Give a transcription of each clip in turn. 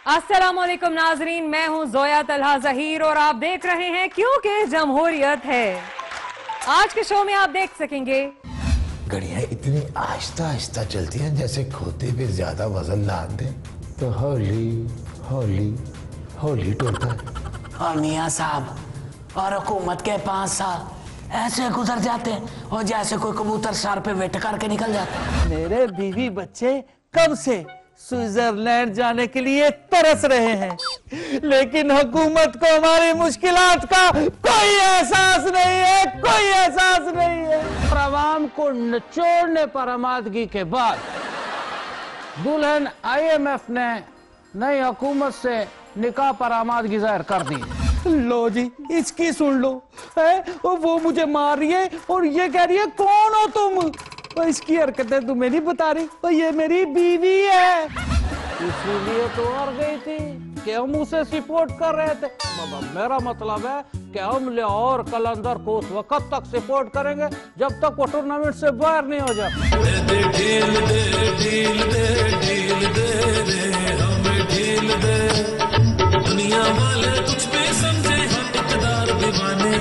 अस्सलामुअलैकुम नाजरीन, मैं हूं जोया तलहा जहीर और आप देख रहे हैं क्योंकि जमहूरियत है। आज के शो में आप देख सकेंगे घड़ियां इतनी आहिस्ता आहिस्ता चलती हैं जैसे खोते पे ज्यादा वजन लाद दें तो हौली हौली हौली टूटता है। और मियाँ साहब और हुकूमत के 5 साल ऐसे गुजर जाते हैं और जैसे कोई कबूतर सार पे वेट करके निकल जाता है। मेरे बीवी बच्चे कब से स्विट्जरलैंड जाने के लिए तरस रहे हैं, लेकिन हुकूमत को हमारी मुश्किलात का कोई एहसास नहीं है, कोई एहसास नहीं है। और आवाम को निचोड़ने पर आमादगी के बाद दुल्हन IMF ने नई हुकूमत से निकाह पर आमादगी जाहिर कर दी। लो जी, इसकी सुन लो है, वो मुझे मार रही है और ये कह रही है कौन हो तुम। और इसकी हरकतें तुम्हें नहीं बता रही, और ये मेरी बीवी है। इसीलिए तो हार गई थी कि हम उसे सपोर्ट कर रहे थे। मेरा मतलब है कि हम लाहौर कलंदर को उस वक्त तक सपोर्ट करेंगे जब तक वो टूर्नामेंट से बाहर नहीं हो जाता। दुनिया वाले कुछ भी समझे हम इक़्तिदार दीवाने,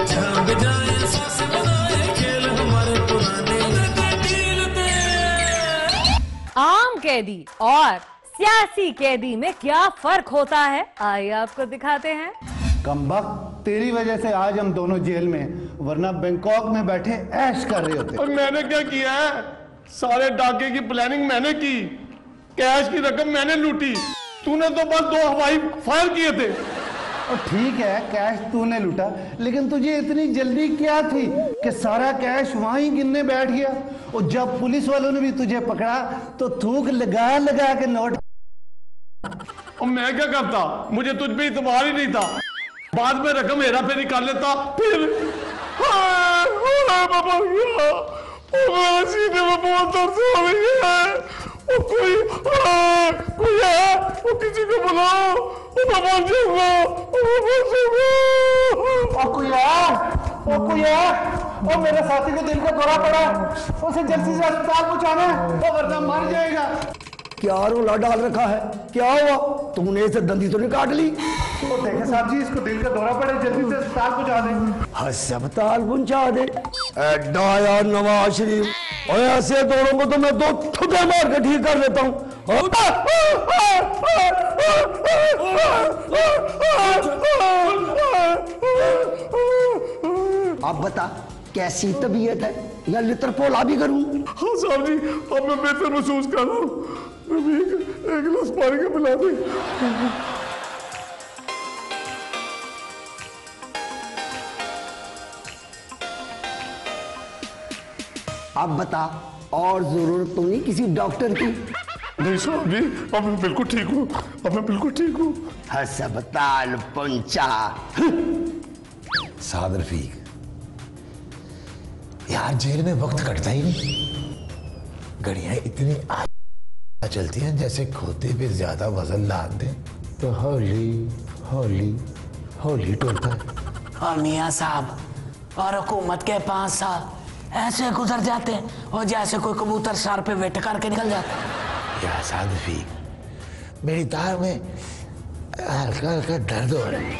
जहां भी जाए सांस बनाए खेल हमारे पुराने। आम कैदी और सियासी कैदी में क्या फर्क होता है, आइए आपको दिखाते हैं। कमबख्त, तेरी वजह से आज हम दोनों जेल में, वरना बैंकॉक में बैठे ऐश कर रहे होते। और मैंने क्या किया है? सारे डाके की प्लानिंग मैंने की, कैश की रकम मैंने लूटी, तूने तो बस 2 हवाई फायर किए थे। और ठीक है, कैश तूने लूटा, लेकिन तुझे इतनी जल्दी क्या थी कि सारा कैश वहीं गिनने बैठ गया। और जब पुलिस वालों ने भी तुझे पकड़ा तो थूक लगा लगा के नोट। और मैं क्या करता, मुझे तुझ पे इतबार ही नहीं था। बाद में रकम हेरा फेरी कर लेता, फिर बाबा सीने में बहुत दर्द हो रही है। वो कोई है, वो किसी को बुलाओ, मैं मर जाऊंगा, और कोई है, और मेरे साथी को दिल का दौरा पड़ा, उसे जल्दी से अस्पताल पहुंचाना है, वरना मर जाएगा। क्या रोला डाल रखा है? क्या हुआ? तुमने इसे दंदी तो नहीं काट ली? तो देखे साहब जी, इसको दिल का दौरा पड़े, जल्दी से अस्पताल पहुंचा दें। अस्पताल पहुंचा दे? डाया नवाज शरीफ, और ऐसे दोनों को तो मैं 2 ठुके मार के ठीक कर देता हूँ। अब बता, कैसी तबीयत है, या लितर पोला भी करूं? हाँ साहब जी, अब मैं बेहतर महसूस कर रहा हूँ। एक गिलास पानी का पिला दे। अब बता, और जरूरत तो नहीं किसी डॉक्टर की? नहीं साहब जी, अब मैं बिल्कुल ठीक हूँ, अब मैं बिल्कुल ठीक हूँ। अस्पताल पहुंचा। साद रफीक, यार जेल में वक्त कटता ही नहीं। घड़ियां इतनी आहिस्ता चलती हैं जैसे खोते पे ज्यादा वजन लाद दें तो हौली हौली हौली टूटता है। और मियाँ साहब और हुकूमत के 5 साल ऐसे गुजर जाते हैं और जैसे कोई कबूतर सार पे वेट करके निकल जाता है। यार साद रफीक, मेरी दाल में हल्का हल्का दर्द हो रहा है।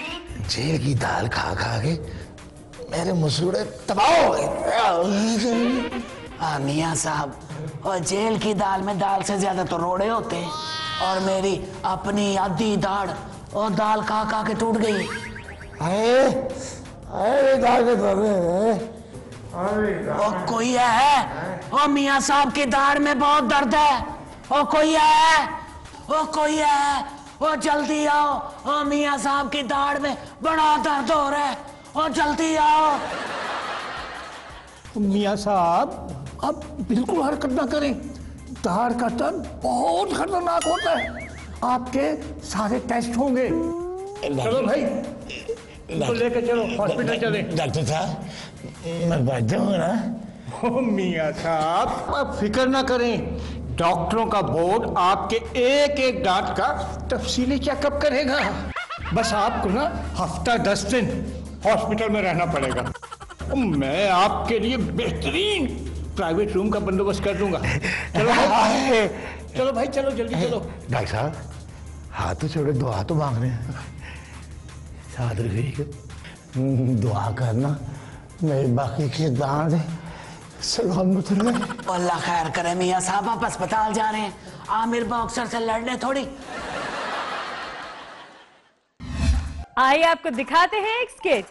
जेल की दाल खा खा के मेरे मसूड़े तबाह हो गए। मियाँ साहब, और जेल की दाल में दाल से ज्यादा तो रोड़े होते हैं, और मेरी अपनी आधी दाढ़ और दाल खा खा के टूट गई। और कोई है? और मियाँ साहब की दाढ़ में बहुत दर्द है। और कोई है? और कोई है? और जल्दी आओ, और मियाँ साहब की दाढ़ में बड़ा दर्द हो रहा है, और जल्दी आओ। मियाँ साहब, अब बिल्कुल हरकत ना करें, दाढ़ का दर्द बहुत खतरनाक होता है। आपके सारे टेस्ट होंगे। चलो भाई, इनको लेके चलो, हॉस्पिटल चले। डॉक्टर साहब, मैं बच जाऊंगा ना? मियाँ साहब, आप फिक्र ना करें, डॉक्टरों का बोर्ड आपके एक एक दांत का तफसीली चेकअप करेगा। बस आपको ना हफ्ता 10 दिन हॉस्पिटल में रहना पड़ेगा। मैं आपके लिए बेहतरीन प्राइवेट रूम का बंदोबस्त कर दूंगा। चलो भाई, चलो भाई, चलो जल्दी चलो। डॉक्टर साहब, हाथ तो छोड़े, दुआ तो मांग रहे हैं। याद रखिएगा, दुआ करना मेरे बाकी के दांत सलामत रहे। अल्लाह खैर करे मियाँ साहब, आप अस्पताल जा रहे हैं, आमिर बॉक्सर से लड़ने थोड़ी। आइए आपको दिखाते हैं एक स्केच।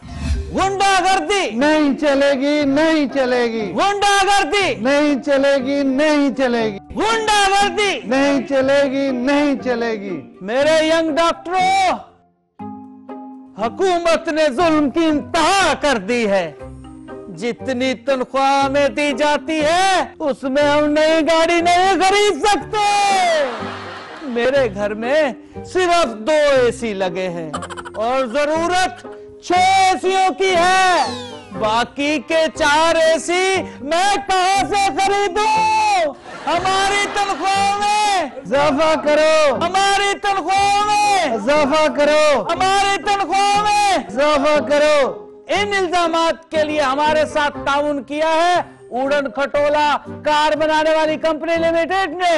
गुंडागर्दी नहीं चलेगी, नहीं चलेगी, गुंडागर्दी नहीं चलेगी, नहीं चलेगी, गुंडागर्दी नहीं चलेगी, नहीं चलेगी। मेरे यंग डॉक्टरों, हुकूमत ने जुल्म की इंतहा कर दी है। जितनी तनख्वाह हमें दी जाती है उसमें हम नई गाड़ी नहीं खरीद सकते। मेरे घर में सिर्फ 2 एसी लगे हैं और जरूरत 6 एसियों की है। बाकी के 4 एसी मैं कहां से खरीदूं? हमारी तनख्वाह में इजाफा करो, हमारी तनख्वाह में इजाफा करो, हमारी तनख्वाह में इजाफा करो। इन इल्जामात के लिए हमारे साथ ताउन किया है उड़न खटोला कार बनाने वाली कंपनी लिमिटेड ने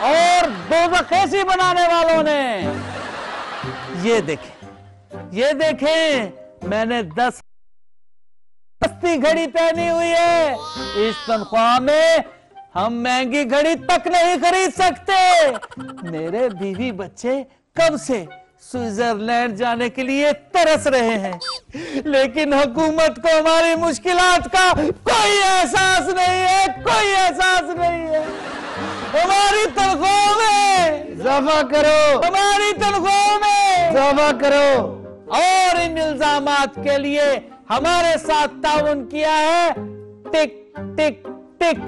और दोज़ख एसी बनाने वालों ने। ये देखें मैंने 10 सस्ती घड़ी पहनी हुई है। इस तनख्वाह में हम महंगी घड़ी तक नहीं खरीद सकते। मेरे बीवी बच्चे कब से स्विट्जरलैंड जाने के लिए तरस रहे हैं, लेकिन हुकूमत को हमारी मुश्किलात का कोई एहसास नहीं है, कोई एहसास नहीं है। हमारी तनख्वाह में इजाफा करो, हमारी तनख्वाह में इजाफा करो। और इन इल्जामात के लिए हमारे साथ ताउन किया है टिक टिक टिक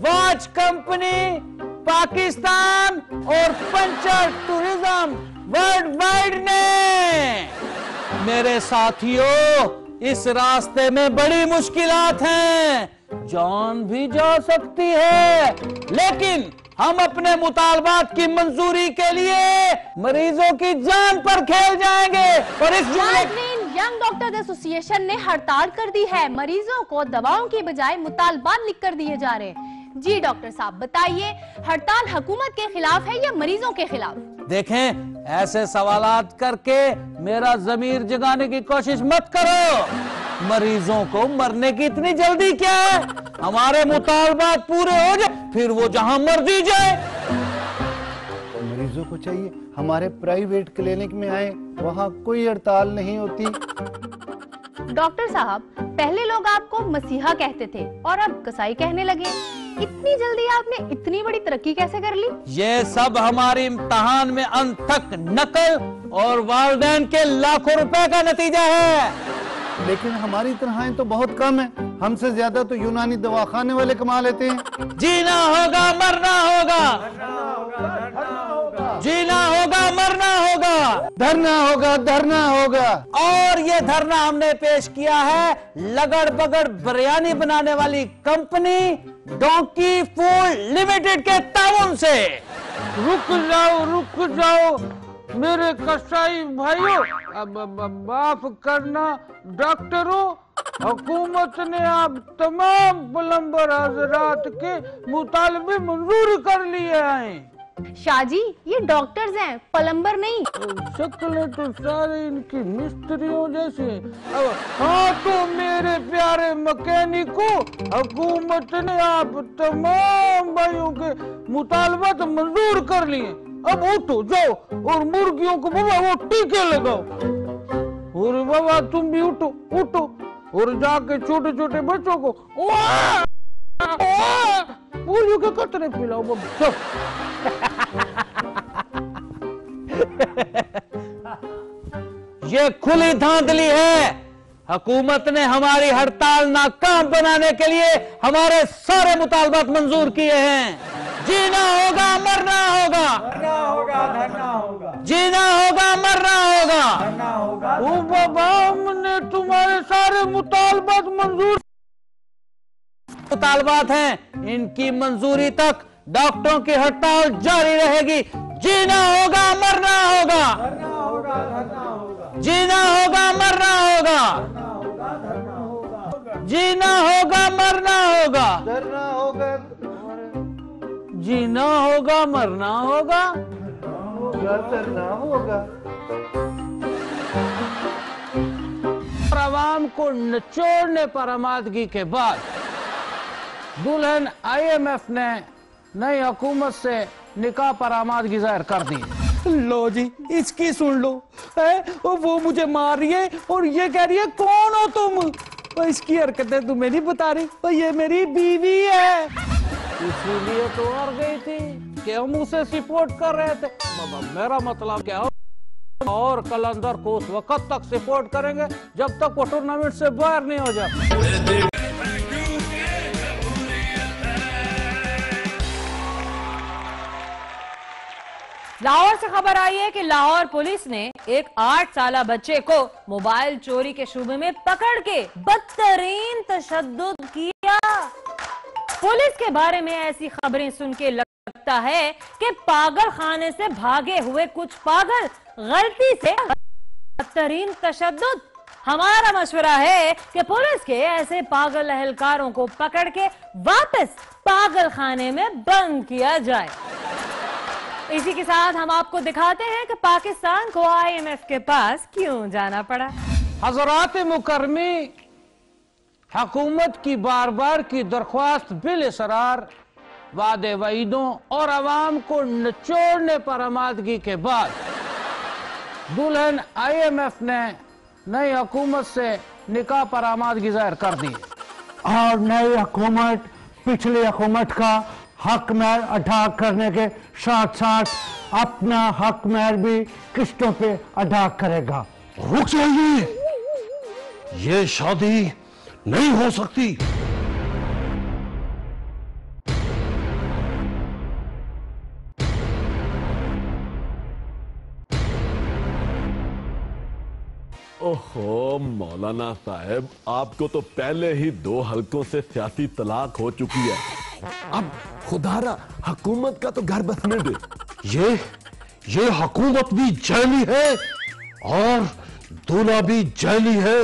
वॉच कंपनी पाकिस्तान और पंचर टूरिज्म वर्ल्ड वाइड ने। मेरे साथियों, इस रास्ते में बड़ी मुश्किलात हैं, जान भी जा सकती है, लेकिन हम अपने मुतालबात की मंजूरी के लिए मरीजों की जान पर खेल जाएंगे। और इस यंग डॉक्टर्स एसोसिएशन ने हड़ताल कर दी है। मरीजों को दवाओं की बजाय मुतालबात लिख कर दिए जा रहे हैं। जी डॉक्टर साहब बताइए, हड़ताल हुकूमत के खिलाफ है या मरीजों के खिलाफ? देखें, ऐसे सवालात करके मेरा जमीर जगाने की कोशिश मत करो। मरीजों को मरने की इतनी जल्दी क्या है? हमारे मुतालबात पूरे हो जाए फिर वो जहां मर्जी जाए। मरीजों को चाहिए हमारे प्राइवेट क्लिनिक में आए, वहाँ कोई हड़ताल नहीं होती। डॉक्टर साहब, पहले लोग आपको मसीहा कहते थे और अब कसाई कहने लगे। इतनी जल्दी आपने इतनी बड़ी तरक्की कैसे कर ली? ये सब हमारे इम्तिहान में अनथक नकल और वालिदैन के लाखों रुपए का नतीजा है। लेकिन हमारी तनख्वाहें तो बहुत कम है, हमसे ज्यादा तो यूनानी दवाखाने वाले कमा लेते हैं। जीना होगा मरना होगा, जीना होगा मरना होगा, धरना होगा, धरना होगा। और ये धरना हमने पेश किया है लगड़ बगड़ बिरयानी बनाने वाली कंपनी डोंकी फूड लिमिटेड के ताउन से। रुक जाओ मेरे कसाई भाइयों, अब माफ करना डॉक्टरों, हुकूमत ने आप तमाम प्लम्बर हजरात के मुतालबे मंजूर कर लिए हैं। शाहजी, ये डॉक्टर्स हैं, प्लम्बर नहीं। शक्लें तो सारे इनकी मिस्त्रियों जैसे। अब हाँ तो मेरे प्यारे मैकेनिकों, हुकूमत ने आप तमाम भाइयों के मुतालबात मंजूर कर लिए। अब उठो जाओ और मुर्गियों को बाबा वो टीके लगाओ। और बाबा तुम भी उठो और जाके छोटे छोटे बच्चों को पोलियो के कतरे पिलाओ बाबा। ये खुली धांधली है। हुकूमत ने हमारी हड़ताल नाकाम बनाने के लिए हमारे सारे मुतालबात मंजूर किए हैं। जीना होगा मरना होगा, जीना होगा मरना होगा। ओ बाबा, हमने तुम्हारे सारे मुतालबात मंजूर। मुतालबात हैं, इनकी मंजूरी तक डॉक्टरों की हड़ताल जारी रहेगी। जीना होगा मरना होगा, जीना होगा मरना होगा, जीना होगा मरना होगा, धरना होगा, जीना होगा मरना होगा। होगा तो ना होगा। आवाम को निचोड़ने पर आमादगी के बाद दुल्हन IMF ने नई हुकूमत से निकाह पर आमादगी जाहिर कर दी। लो जी, इसकी सुन लो है, वो मुझे मार रही है और ये कह रही है कौन हो तुम। इसकी हरकतें तुम्हें नहीं बता रही, ये मेरी बीवी है। इसीलिए तो हार गई थी कि हम उसे सपोर्ट कर रहे थे। मेरा मतलब क्या हो, और कलंदर को उस वक्त तक सपोर्ट करेंगे जब तक वो टूर्नामेंट से बाहर नहीं हो जाता। लाहौर से खबर आई है कि लाहौर पुलिस ने एक 8 साला बच्चे को मोबाइल चोरी के शुबे में पकड़ के बदतरीन तशद्दुद किया। पुलिस के बारे में ऐसी खबरें सुन के लगता है कि पागल खाने से भागे हुए कुछ पागल गलती से बदतरीन तशद्दुद। हमारा मशवरा है कि पुलिस के ऐसे पागल अहलकारों को पकड़ के वापस पागल खाने में बंद किया जाए। इसी के साथ हम आपको दिखाते हैं कि पाकिस्तान को IMF के पास क्यों जाना पड़ा। हजरात मुकर्रमी, हुकूमत की बार बार की दरख्वास्त बिलअसरार वादे वईदों और आवाम को निचोड़ने पर आमादगी के बाद दुल्हन IMF ने नई हुकूमत से निकाह पर आमादगी जाहिर कर दी। और नई हुकूमत पिछली हुकूमत का हक महर अदा करने के साथ साथ अपना हक महर भी किस्तों पे अदा करेगा। रुक जाइए, ये शादी नहीं हो सकती। ओहो मौलाना साहब, आपको तो पहले ही 2 हलकों से सियासी तलाक हो चुकी है। अब खुदारा हुकूमत का तो घर बसने दे। ये हुकूमत भी जैली है और दूल्हा भी जैली है।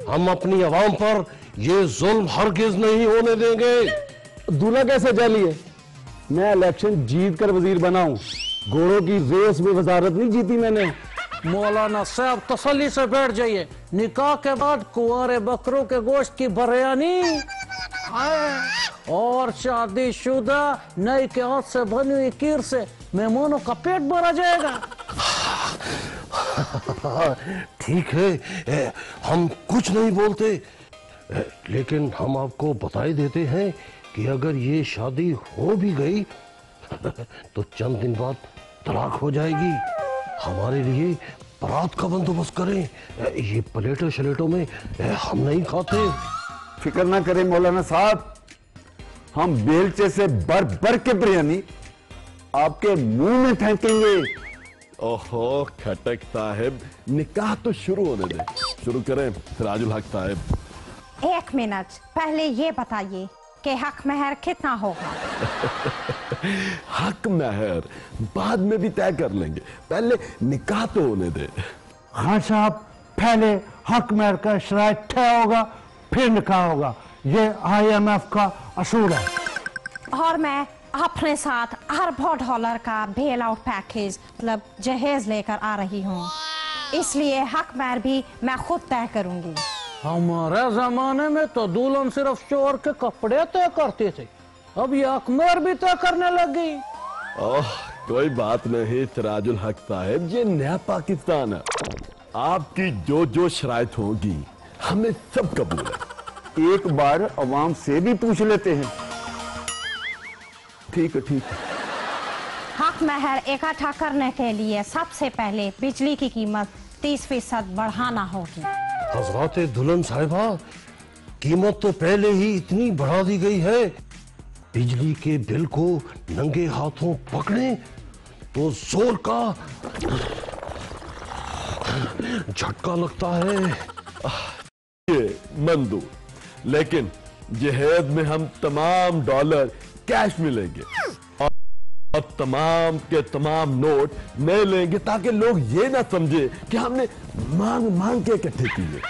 हम अपनी आवाम पर ये जुल्म हरगिज नहीं होने देंगे। दूल्हा कैसे जाली है? मैं इलेक्शन जीत कर वजीर बना हूं, घोड़ों की रेस में वजारत नहीं जीती मैंने। मौलाना साहब तसल्ली से बैठ जाइए, निकाह के बाद कुंवारे बकरों के गोश्त की बिरयानी और शादीशुदा नई के हाथ से बनी हुई खीर से मेहमानों का पेट भरा जाएगा। ठीक है, हम कुछ नहीं बोलते, लेकिन हम आपको बताई देते हैं कि अगर ये शादी हो भी गई तो चंद दिन बाद तलाक हो जाएगी। हमारे लिए बारात का बंदोबस्त करें, ये प्लेटों शलेटों में हम नहीं खाते। फिक्र ना करें मौलाना साहब, हम बेलचे से भर भर के बिरयानी आपके मुंह में फेंकेंगे। ओहो खटक साहब, निकाह तो शुरू होने दे। शुरू करें सिराजुल हक साहब। 1 मिनट पहले ये बताइए कि हक महर कितना होगा? हक महर बाद में भी तय कर लेंगे, पहले निकाह तो होने दे। हाँ साहब, पहले हक महर का शराइत तय होगा फिर निकाह होगा। ये IMF का असूल है। और मैं अपने साथ अरबों डॉलर का बेल आउट पैकेज मतलब जहेज लेकर आ रही हूँ, इसलिए हक महर भी मैं खुद तय करूंगी। हमारे जमाने में तो दुल्हन सिर्फ चोर के कपड़े तय करते थे, अब ये हक महर भी तय करने लग गई। ओह कोई बात नहीं सिराजुल हक साहब, ये नया पाकिस्तान है। आपकी जो जो शराइत होगी हमें सब कबूल है। एक बार अवाम से भी पूछ लेते हैं। ठीक है ठीक है। हक महर इकट्ठा करने के लिए सबसे पहले बिजली की कीमत 30% बढ़ाना होगी। हजरात दुल्हन साहिबा, कीमत तो पहले ही इतनी बढ़ा दी गई है, बिजली के बिल को नंगे हाथों पकड़े तो जोर का झटका लगता है। ये मंजूर, लेकिन जहेज में हम तमाम डॉलर कैश मिलेंगे और तमाम के तमाम नोट नए लेंगे, ताकि लोग ये ना समझे कि हमने मांग मांग के इकट्ठे किए।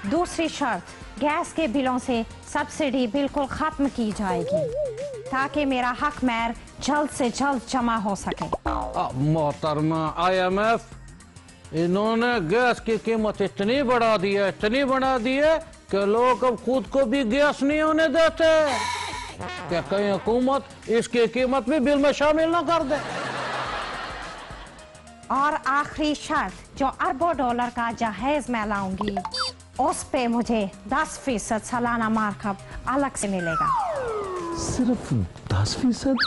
दूसरी शर्त, गैस के बिलों से सब्सिडी बिल्कुल खत्म की जाएगी ताकि मेरा हक महर जल्द से जल्द जमा हो सके। मोहतरमा IMF, इन्होंने गैस की कीमत इतनी बढ़ा दी है कि लोग अब खुद को भी गैस नहीं होने देते। क्या कहीं हुकूमत इसकी कीमत भी बिल में शामिल ना कर दे। और आखिरी शर्त, जो अरबों डॉलर का जहेज मैं लाऊंगी उस पे मुझे 10% सालाना मार्कअप अलग से मिलेगा। सिर्फ 10%?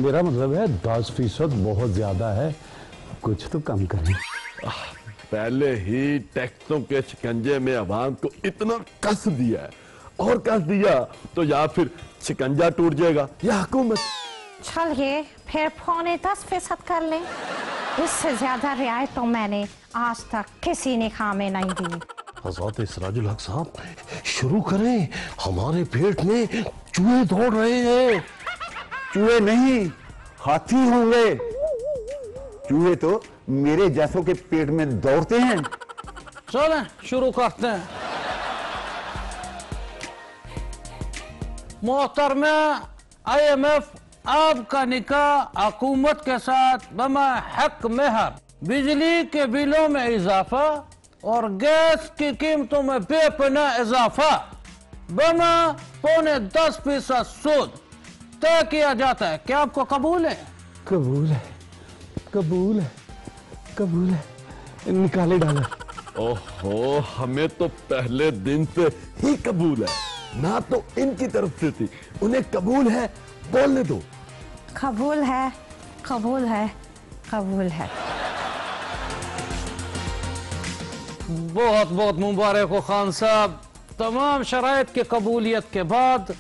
मेरा मतलब है 10% बहुत ज्यादा है, कुछ तो कम करें। पहले ही टैक्सों के शिकंजे में अवाम को इतना कस दिया है, और कस दिया तो या फिर शिकंजा टूट जाएगा या हुकूमत। चलिए फिर 10.25% कर लें। इससे ज्यादा रियायत तो मैंने आज तक किसी ने खामे नहीं दी। हज़रत सिराजुल हक साहब, शुरू करें, हमारे पेट में चूहे दौड़ रहे हैं। चूहे नहीं, हाथी होंगे। चूहे तो मेरे जैसों के पेट में दौड़ते हैं। चलें शुरू करते हैं। मोहतरमा IMF, आपका निकाह हुकूमत के साथ बमा हक मेहर, बिजली के बिलों में इजाफा और गैस की कीमतों में बेपनाह इजाफा बमा 10.25% सूद तय किया जाता है। क्या आपको कबूल है? कबूल है, कबूल है, कबूल है। निकाले डॉलर। ओहो, हमें तो पहले दिन से ही कबूल है, ना तो इनकी तरफ से थी। उन्हें कबूल है, बोलने दो। कबूल है, कबूल है, कबूल है। बहुत बहुत मुबारक हो खान साहब। तमाम शराइत की कबूलियत के बाद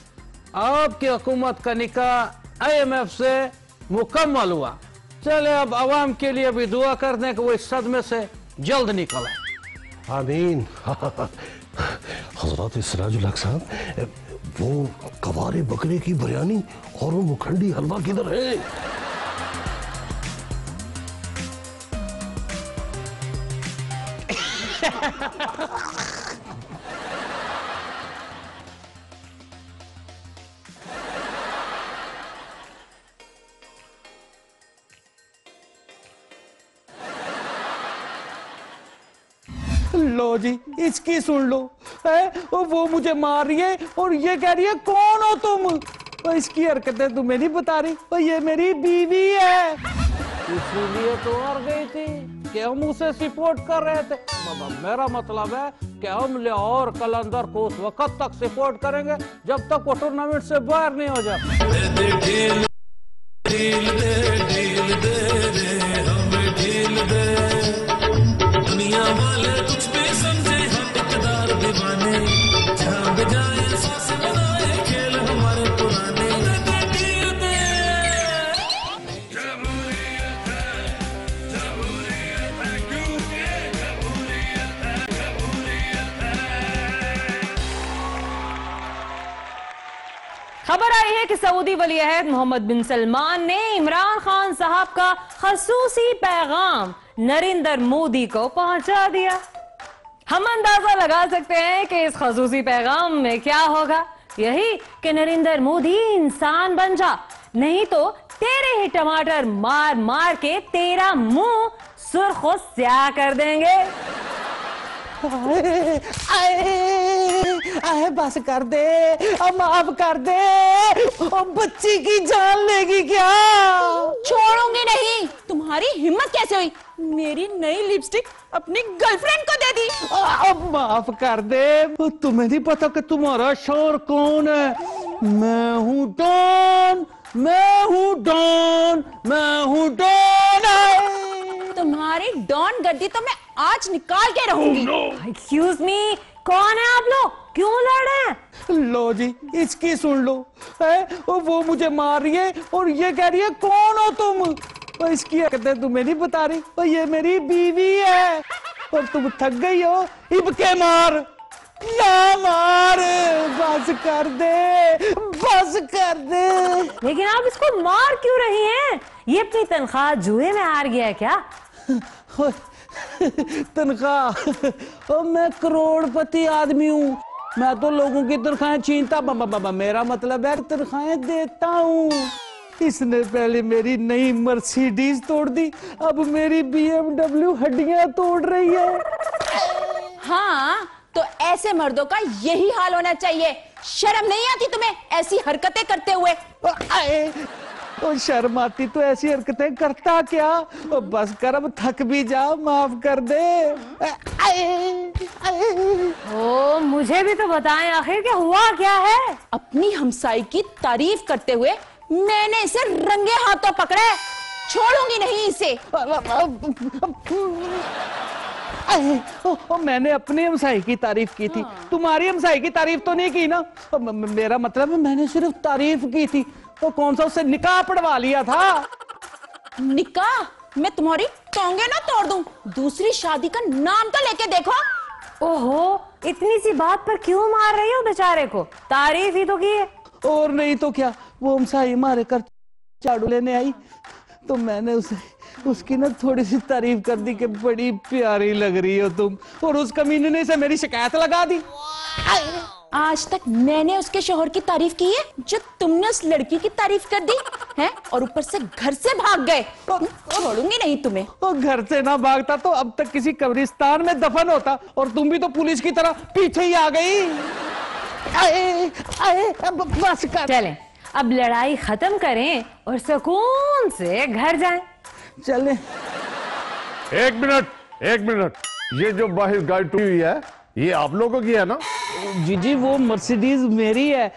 आपकी हुकूमत का निकाह IMF से मुकम्मल हुआ। चले अब आवाम के लिए भी दुआ कर दें कि वो इस सदमे से जल्द निकले। आमीन। हज़रत सिराजुल हक साहब, वो कवारे बकरे की बिरयानी और वो मुखंडी हलवा किधर है? लो जी, इसकी सुन लो है। वो मुझे मार रही है और ये कह रही है कौन हो तुम। और इसकी हरकतें तुम्हें नहीं बता रही, और ये मेरी बीवी है। इसीलिए तो हार गई थी कि हम उसे सपोर्ट कर रहे थे। मेरा मतलब है कि हम लाहौर कलंदर को उस वक्त तक सपोर्ट करेंगे जब तक वो टूर्नामेंट से बाहर नहीं हो जाता। दुनिया वाले कुछ भी समझे, हम इकदार दीवाने, जहाँ भी जाए सांस बनाए खेल हमारे पुराने। खबर आई है कि सऊदी वली अहद मोहम्मद बिन सलमान ने इमरान खान साहब का खसूसी पैगाम नरेंद्र मोदी को पहुंचा दिया। हम अंदाजा लगा सकते हैं कि इस खसूसी पैगाम में क्या होगा। यही कि नरेंद्र मोदी इंसान बन जा, नहीं तो तेरे ही टमाटर मार मार के तेरा मुंह सुर्ख और स्याह कर देंगे। आए बस कर दे, अब माफ कर दे। अब बच्ची की जान लेगी क्या? छोड़ूंगी नहीं। तुम्हारी हिम्मत कैसे हुई मेरी नई लिपस्टिक अपनी गर्लफ्रेंड को दे दी? अब माफ कर दे। तुम्हें नहीं पता कि तुम्हारा शौहर कौन है? मैं हूँ डॉन, मैं हूँ डॉन, मैं हूँ डॉन। तुम्हारी डॉन गद्दी तो मैं आज निकाल के रहूंगी। एक्सक्यूज मी, कौन है आप लोग? क्यों लड़ रहे हैं? लो जी, इसकी सुन लो है। वो मुझे मार रही है और ये कह रही है कौन हो तुम। और इसकी हरकतें तुम्हें नहीं बता रही, और ये मेरी बीवी है। और तुम थक गई हो, इबके मार ना मार। बस कर दे, बस कर दे। लेकिन आप इसको मार क्यों रही हैं? ये अपनी तनख्वाह जुए में हार गया है क्या? तनख्वाह? मैं करोड़पति आदमी हूँ, मैं तो लोगों की तनख्वाहें छीनता। मेरा मतलब है तनख्वाहें देता हूँ। इसने पहले मेरी नई मर्सिडीज तोड़ दी, अब मेरी BMW हड्डियां तोड़ रही है। हाँ, तो ऐसे मर्दों का यही हाल होना चाहिए। शर्म नहीं आती तुम्हें ऐसी हरकतें करते हुए? ओ शर्म आती तो ऐसी हरकतें करता क्या? ओ बस कर, अब थक भी जा, माफ कर दे। ओ मुझे भी तो बताएं आखिर क्या हुआ क्या है? अपनी हमसाई की तारीफ करते हुए मैंने इसे रंगे हाथों पकड़ा है, छोड़ूंगी नहीं इसे। मैंने अपनी हमसाई की तारीफ की थी, तुम्हारी हमसाई की तारीफ तो नहीं की ना। मेरा मतलब है मैंने सिर्फ तारीफ की थी। तो कौन सा उससे निकाह पढ़वा लिया था? निकाह? मैं तुम्हारी टांगे ना तोड़ दूं। दूसरी शादी का नाम तो लेके देखो। ओहो, इतनी सी बात पर क्यों मार रही हो बेचारे को? तारीफ ही तो की है। और नहीं तो क्या, वो हमसाई हमारे घर झाड़ू लेने आई तो मैंने उसकी ना थोड़ी सी तारीफ कर दी कि बड़ी प्यारी लग रही हो तुम, और उस कमीने ने से मेरी शिकायत लगा दी। आज तक मैंने उसके शोहर की तारीफ की है जो तुमने उस लड़की की तारीफ कर दी है, और ऊपर से घर से भाग गए। छोड़ूंगी नहीं तुम्हें। तो घर से ना भागता तो अब तक किसी कब्रिस्तान में दफन होता, और तुम भी तो पुलिस की तरह पीछे ही आ गई। बस कर। चलें, अब लड़ाई खत्म करें और सुकून से घर जाएं। चलें। एक मिनट, ये जो बाहर गाड़ी टूटी हुई है ये आप लोगों की है ना? जी वो मर्सिडीज मेरी है।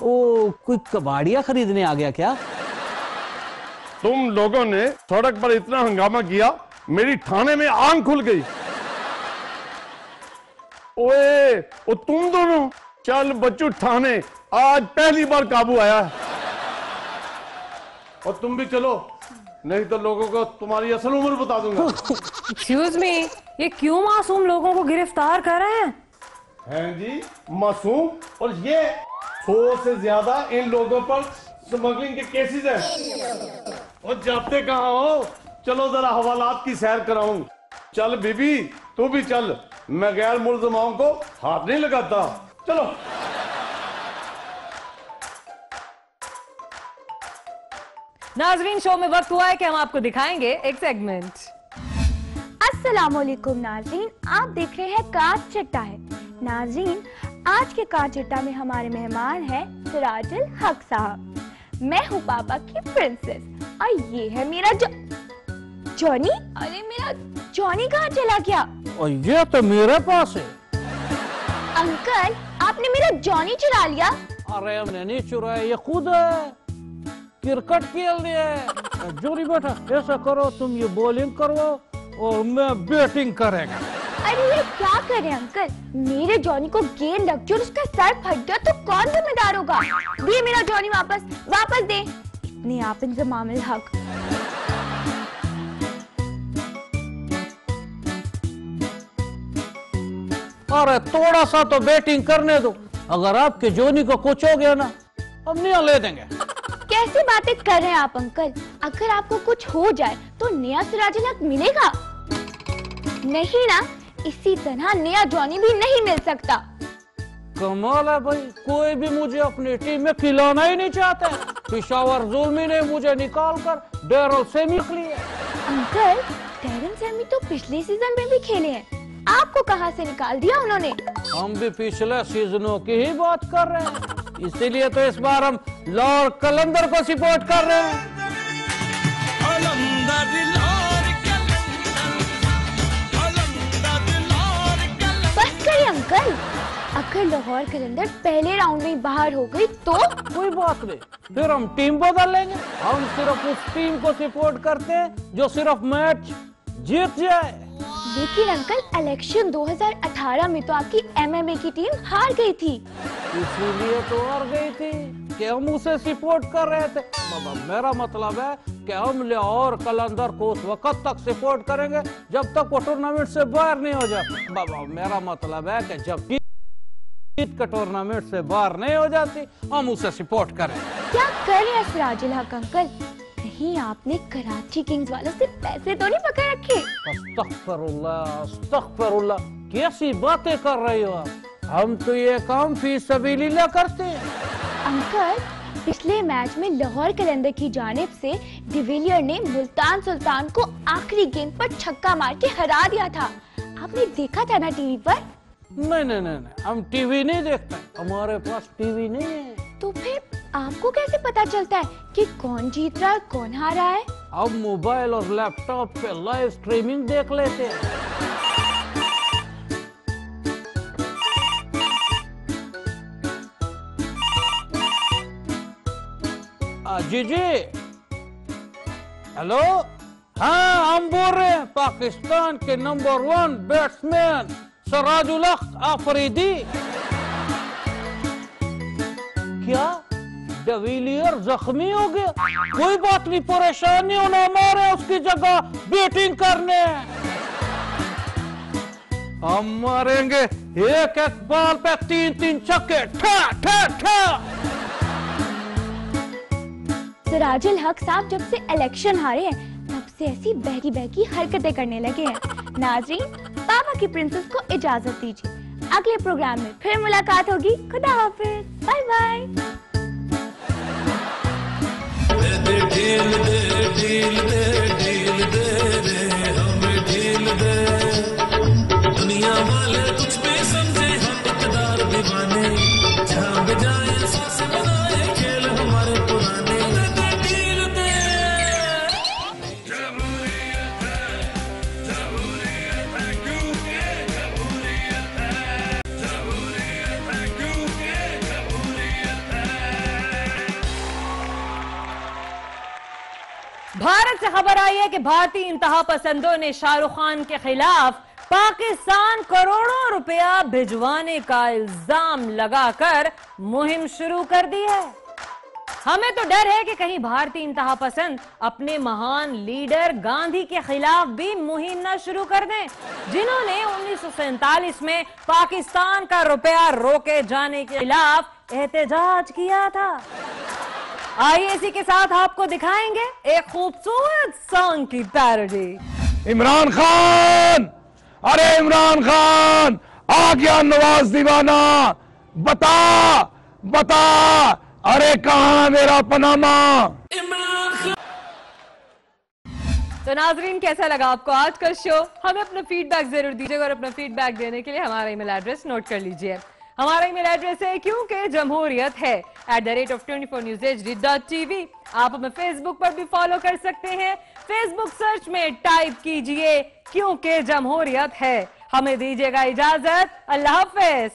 वो कोई कबाड़िया खरीदने आ गया क्या? तुम लोगों ने सड़क पर इतना हंगामा किया, मेरी थाने में आंख खुल गई। ओए, वो तुम दोनों, चल बच्चू थाने, आज पहली बार काबू आया है। और तुम भी चलो, नहीं तो लोगों को तुम्हारी असल उम्र बता दूंगा। एक्सक्यूज मी, ये क्यों मासूम लोगों को गिरफ्तार कर रहे हैं? हैं जी, मासूम? और ये 100 से ज्यादा इन लोगों पर स्मगलिंग के केसेस हैं। और जाते कहाँ हो? चलो जरा हवालात की सैर कराऊं। चल बीबी, तू भी चल, मैं गैर मुलजमाओं को हाथ नहीं लगाता। चलो। नाजरीन, शो में वक्त हुआ है कि हम आपको दिखाएंगे एक सेगमेंट। अस्सलामुअलैकुम नाज़रीन, आप देख रहे हैं कार चट्टा है। नाज़रीन, आज के कार चट्टा में हमारे मेहमान हैं सिराजुल हक साहब। मैं हूँ पापा की प्रिंसेस और ये है मेरा जॉनी। अरे मेरा जॉनी कहाँ चला गया? और ये तो मेरे पास है। अंकल, आपने मेरा जॉनी चुरा लिया। अरे हमने नहीं चुराया, ये खुद है। क्रिकेट खेल रहे हैं। जोरी बेटा, ऐसा करो, तुम ये बॉलिंग करो और मैं बैटिंग करेगा। अरे ये क्या करे अंकल, मेरे जॉनी को गेंद लग गई और उसका सर फट गया तो कौन जिम्मेदार होगा? दे मेरा जॉनी वापस दे। इतने आप इंतजाम हक। अरे थोड़ा सा तो बैटिंग करने दो, अगर आपके जॉनी को कुछ हो गया ना, हम नया ले देंगे। कैसी बातें कर रहे हैं आप अंकल? अगर आपको कुछ हो जाए तो नया सिराजुल हक मिलेगा? नहीं ना, इसी तरह नया जॉनी भी नहीं मिल सकता। कमाल है भाई, कोई भी मुझे अपनी टीम में खिलाना ही नहीं चाहता। पेशावर जुल्मी ने मुझे निकालकर डैरल सेमी लिए। अंकल, डैरल सेमी तो पिछले सीजन में भी खेले हैं, आपको कहां से निकाल दिया उन्होंने? हम भी पिछले सीजनों की ही बात कर रहे हैं, इसीलिए तो इस बार हम लॉर्ड कलंदर को सपोर्ट कर रहे हैं। बस करिए अंकल, अगर लाहौर कलंदर पहले राउंड में बाहर हो गई तो? कोई बात नहीं, फिर हम टीम बदल लेंगे। हम सिर्फ उस टीम को सपोर्ट करते हैं जो सिर्फ मैच जीत जाए। लेकिन अंकल, इलेक्शन 2018 में तो आपकी MMA की टीम हार गई थी। इसीलिए तो हार गई थी कि हम उसे सपोर्ट कर रहे थे। मेरा मतलब है कि हम लाहौर कलंदर को उस वक्त तक सपोर्ट करेंगे जब तक वो टूर्नामेंट से बाहर नहीं हो जाए। बाबा, मेरा मतलब है कि जब जीत का टूर्नामेंट से बाहर नहीं हो जाती, हम उसे सपोर्ट करें। क्या कर रहे हैं सिराजुल हक अंकल? कहीं आपने कराची किंग्स वालों से पैसे तो नहीं पकड़ रखे? अस्तगफिरुल्लाह, कैसी बातें कर रही हो आप? हम तो ये काम फी सबीलिल्लाह करते हैं। अंकल, पिछले मैच में लाहौर कलंदर की जानिब से डिविलियर ने मुल्तान सुल्तान को आखिरी गेंद पर छक्का मार के हरा दिया था। आपने देखा था ना टीवी पर? नहीं, हम टीवी नहीं देखते, हमारे पास टीवी नहीं है। तो फिर आपको कैसे पता चलता है कि कौन जीत रहा है कौन हारा है? अब मोबाइल और लैपटॉप पे लाइव स्ट्रीमिंग देख लेते हैं। जी, हेलो, हाँ हम बोल रहे हैं पाकिस्तान के नंबर 1 बैट्समैन सिराजुल हक आफरीदी। क्या डिविलियर जख्मी हो गया? कोई बात नहीं, परेशान नहीं होना, हमारे उसकी जगह बैटिंग करने हम मारेंगे एक एक बॉल पे 3-3 छक्के। ठा ठा ठा। सिराजुल हक साहब जब से इलेक्शन हारे हैं तब से ऐसी बहकी बहकी हरकतें करने लगे हैं। नाज़रीन, पापा की प्रिंसेस को इजाजत दीजिए, अगले प्रोग्राम में फिर मुलाकात होगी। खुदा हाफिज, बाय बाय। दुनिया वाले कुछ भी समझे, हम इकदार दीवाने, जहाँ बजाए सांसें बनाए खेल हमारे पुराने। भारत से खबर आई है कि भारतीय इंतहा पसंदों ने शाहरुख खान के खिलाफ पाकिस्तान करोड़ों रुपया भिजवाने का इल्जाम लगाकर मुहिम शुरू कर दी है। हमें तो डर है कि कहीं भारतीय इंतहा पसंद अपने महान लीडर गांधी के खिलाफ भी मुहिम न शुरू कर दें, जिन्होंने 1947 में पाकिस्तान का रुपया रोके जाने के खिलाफ एहतजाज किया था। आइए इसी के साथ आपको दिखाएंगे एक खूबसूरत सॉन्ग की पैरोडी। इमरान खान, अरे इमरान खान, आ गया नवाज दीवाना, बता बता, अरे कहाँ मेरा पनामा। तो नाजरीन, कैसा लगा आपको आज का शो? हमें अपना फीडबैक जरूर दीजिएगा और अपना फीडबैक देने के लिए हमारा ईमेल एड्रेस नोट कर लीजिए। हमारा ईमेल एड्रेस है क्योंकि जमहूरियत है @24newshd.tv। आप हमें फेसबुक पर भी फॉलो कर सकते हैं। फेसबुक सर्च में टाइप कीजिए क्योंकि जमहूरियत है। हमें दीजिएगा इजाजत, अल्लाह हाफिज।